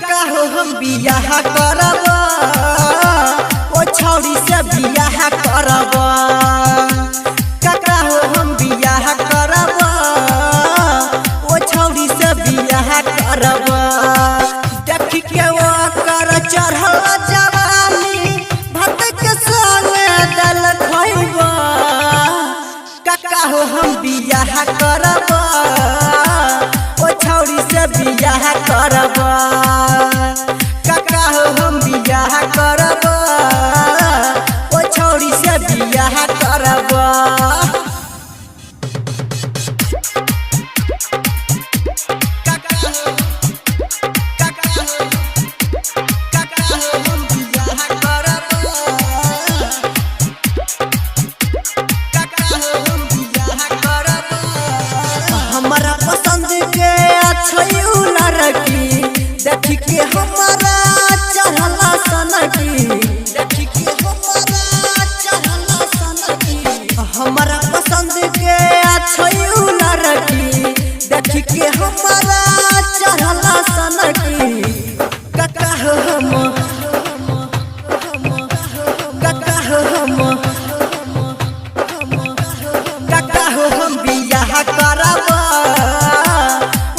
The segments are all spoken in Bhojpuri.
बियाह करब ओ छौरी से बियाह करब काका हो हम बियाह करब ओ छौरी से बियाह करब देख के वो कर चढ़ल जवानी भात के संगे दल खइब काका हो हम बियाह करब ओ छौरी से बियाह करब हम बियाह करब ओ छौरी से बियाह करब हमारा पसंद के अच्छा लड़की देख के हमारा चढ़ला सनकी देख के हमारा चढ़ला सनकी हमारा पसंद के अच्छा लड़की देख के हमारा चढ़ला सनकी काका हम काका हम बियाह करब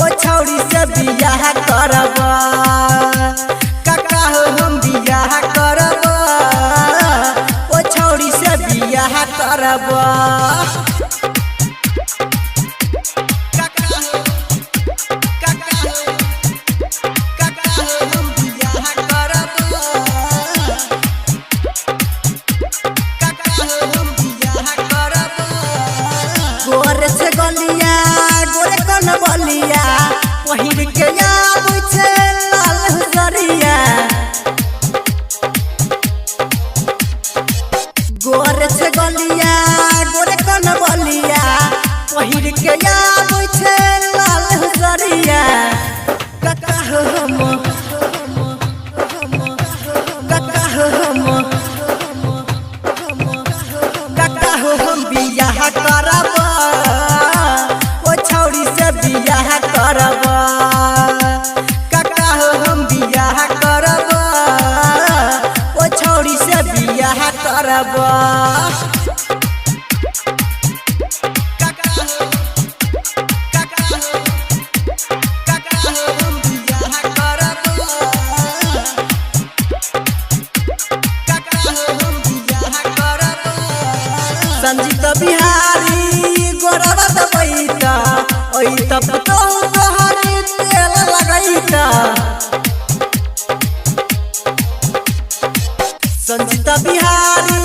ओ छौरी से बियाह करब काका हो हम बियाह करब ओ छौरी से बियाह करब गोरे से गलिया गोरे कन बलिया पहिर के आबै छै लाल हजरिया गोरे से गलिया गोरे कन बलिया पहिर के आबै छै लाल हजरिया काका हम काका हम बियाह करब ओ छौरी से बियाह करब काका हो हम बियाह करब ओ छौरी से बियाह करब संजीत बिहारी गोरवा दबैता ओई तब तो तोहरी तेल लगैता संजीत बिहारी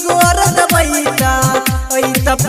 गोर दबैता ओई तब